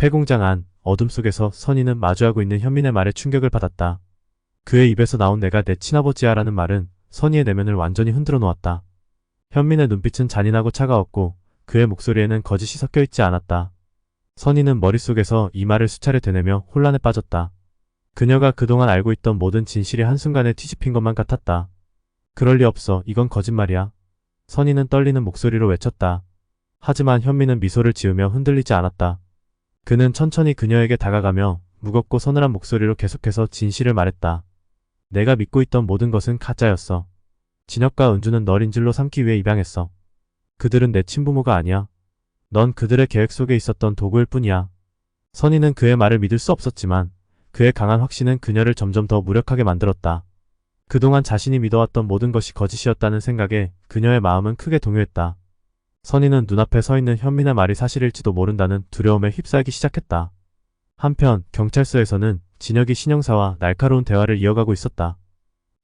폐공장 안 어둠 속에서 선희는 마주하고 있는 현민의 말에 충격을 받았다. 그의 입에서 나온 내가 내 친아버지야라는 말은 선희의 내면을 완전히 흔들어 놓았다. 현민의 눈빛은 잔인하고 차가웠고 그의 목소리에는 거짓이 섞여 있지 않았다. 선희는 머릿속에서 이 말을 수차례 되뇌며 혼란에 빠졌다. 그녀가 그동안 알고 있던 모든 진실이 한순간에 뒤집힌 것만 같았다. 그럴 리 없어. 이건 거짓말이야. 선희는 떨리는 목소리로 외쳤다. 하지만 현민은 미소를 지으며 흔들리지 않았다. 그는 천천히 그녀에게 다가가며 무겁고 서늘한 목소리로 계속해서 진실을 말했다. 내가 믿고 있던 모든 것은 가짜였어. 진혁과 은주는 널 인질로 삼기 위해 입양했어. 그들은 내 친부모가 아니야. 넌 그들의 계획 속에 있었던 도구일 뿐이야. 선희는 그의 말을 믿을 수 없었지만 그의 강한 확신은 그녀를 점점 더 무력하게 만들었다. 그동안 자신이 믿어왔던 모든 것이 거짓이었다는 생각에 그녀의 마음은 크게 동요했다. 선희는 눈앞에 서 있는 현민의 말이 사실일지도 모른다는 두려움에 휩싸이기 시작했다. 한편 경찰서에서는 진혁이 신영사와 날카로운 대화를 이어가고 있었다.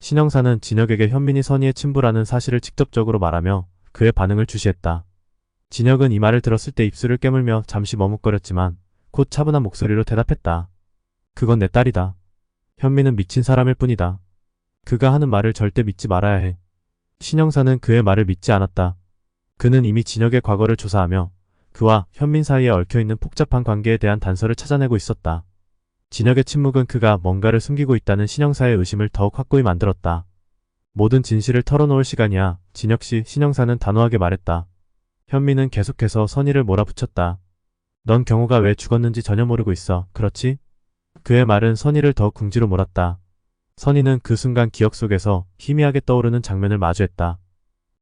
신영사는 진혁에게 현민이 선희의 친부라는 사실을 직접적으로 말하며 그의 반응을 주시했다. 진혁은 이 말을 들었을 때 입술을 깨물며 잠시 머뭇거렸지만 곧 차분한 목소리로 대답했다. 그건 내 딸이다. 현민은 미친 사람일 뿐이다. 그가 하는 말을 절대 믿지 말아야 해. 신영사는 그의 말을 믿지 않았다. 그는 이미 진혁의 과거를 조사하며 그와 현민 사이에 얽혀있는 복잡한 관계에 대한 단서를 찾아내고 있었다. 진혁의 침묵은 그가 뭔가를 숨기고 있다는 신영사의 의심을 더욱 확고히 만들었다. 모든 진실을 털어놓을 시간이야. 진혁씨, 신영사는 단호하게 말했다. 현민은 계속해서 선희를 몰아붙였다. 넌 경호가 왜 죽었는지 전혀 모르고 있어. 그렇지? 그의 말은 선희를 더 궁지로 몰았다. 선희는 그 순간 기억 속에서 희미하게 떠오르는 장면을 마주했다.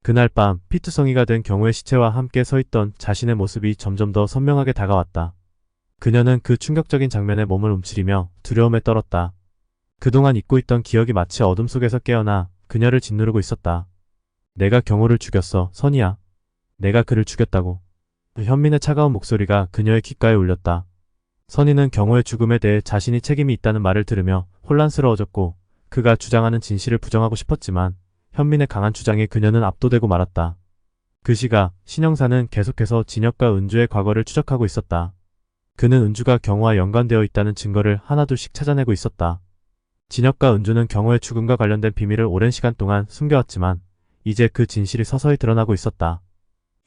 그날 밤 피투성이가 된 경호의 시체와 함께 서 있던 자신의 모습이 점점 더 선명하게 다가왔다. 그녀는 그 충격적인 장면에 몸을 움츠리며 두려움에 떨었다. 그동안 잊고 있던 기억이 마치 어둠 속에서 깨어나 그녀를 짓누르고 있었다. 내가 경호를 죽였어, 선희야. 내가 그를 죽였다고. 현민의 차가운 목소리가 그녀의 귓가에 울렸다. 선희는 경호의 죽음에 대해 자신이 책임이 있다는 말을 들으며 혼란스러워졌고 그가 주장하는 진실을 부정하고 싶었지만 현민의 강한 주장에 그녀는 압도되고 말았다. 그 시각 신영사는 계속해서 진혁과 은주의 과거를 추적하고 있었다. 그는 은주가 경호와 연관되어 있다는 증거를 하나둘씩 찾아내고 있었다. 진혁과 은주는 경호의 죽음과 관련된 비밀을 오랜 시간 동안 숨겨왔지만 이제 그 진실이 서서히 드러나고 있었다.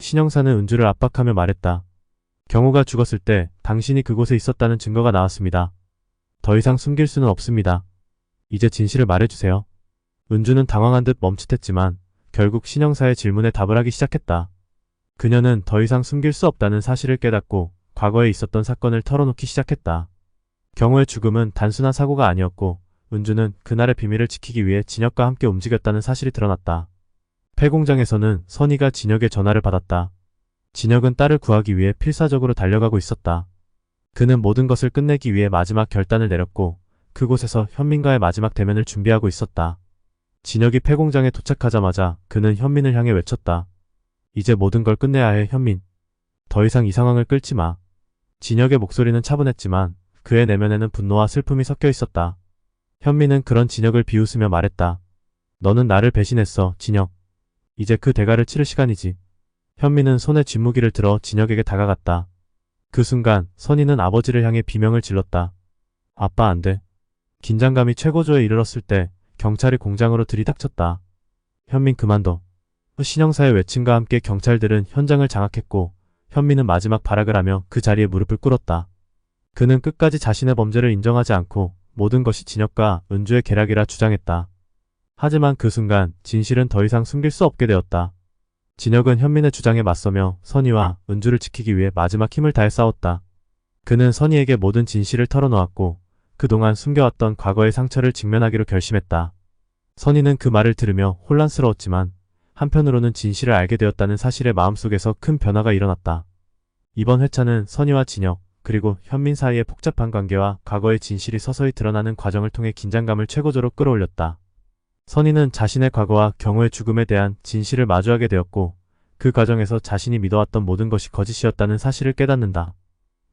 신영사는 은주를 압박하며 말했다. 경호가 죽었을 때 당신이 그곳에 있었다는 증거가 나왔습니다. 더 이상 숨길 수는 없습니다. 이제 진실을 말해주세요. 은주는 당황한 듯 멈칫했지만 결국 신영사의 질문에 답을 하기 시작했다. 그녀는 더 이상 숨길 수 없다는 사실을 깨닫고 과거에 있었던 사건을 털어놓기 시작했다. 경호의 죽음은 단순한 사고가 아니었고 은주는 그날의 비밀을 지키기 위해 진혁과 함께 움직였다는 사실이 드러났다. 폐공장에서는 선희가 진혁의 전화를 받았다. 진혁은 딸을 구하기 위해 필사적으로 달려가고 있었다. 그는 모든 것을 끝내기 위해 마지막 결단을 내렸고 그곳에서 현민과의 마지막 대면을 준비하고 있었다. 진혁이 폐공장에 도착하자마자 그는 현민을 향해 외쳤다. 이제 모든 걸 끝내야 해, 현민. 더 이상 이 상황을 끌지 마. 진혁의 목소리는 차분했지만 그의 내면에는 분노와 슬픔이 섞여 있었다. 현민은 그런 진혁을 비웃으며 말했다. 너는 나를 배신했어, 진혁. 이제 그 대가를 치를 시간이지. 현민은 손에 뒷무기를 들어 진혁에게 다가갔다. 그 순간 선희는 아버지를 향해 비명을 질렀다. 아빠, 안 돼. 긴장감이 최고조에 이르렀을 때 경찰이 공장으로 들이닥쳤다. 현민, 그만둬. 신영사의 외침과 함께 경찰들은 현장을 장악했고 현민은 마지막 발악을 하며 그 자리에 무릎을 꿇었다. 그는 끝까지 자신의 범죄를 인정하지 않고 모든 것이 진혁과 은주의 계략이라 주장했다. 하지만 그 순간 진실은 더 이상 숨길 수 없게 되었다. 진혁은 현민의 주장에 맞서며 선희와 은주를 지키기 위해 마지막 힘을 다해 싸웠다. 그는 선희에게 모든 진실을 털어놓았고 그동안 숨겨왔던 과거의 상처를 직면하기로 결심했다. 선희는 그 말을 들으며 혼란스러웠지만 한편으로는 진실을 알게 되었다는 사실에 마음속에서 큰 변화가 일어났다. 이번 회차는 선희와 진혁 그리고 현민 사이의 복잡한 관계와 과거의 진실이 서서히 드러나는 과정을 통해 긴장감을 최고조로 끌어올렸다. 선희는 자신의 과거와 경호의 죽음에 대한 진실을 마주하게 되었고 그 과정에서 자신이 믿어왔던 모든 것이 거짓이었다는 사실을 깨닫는다.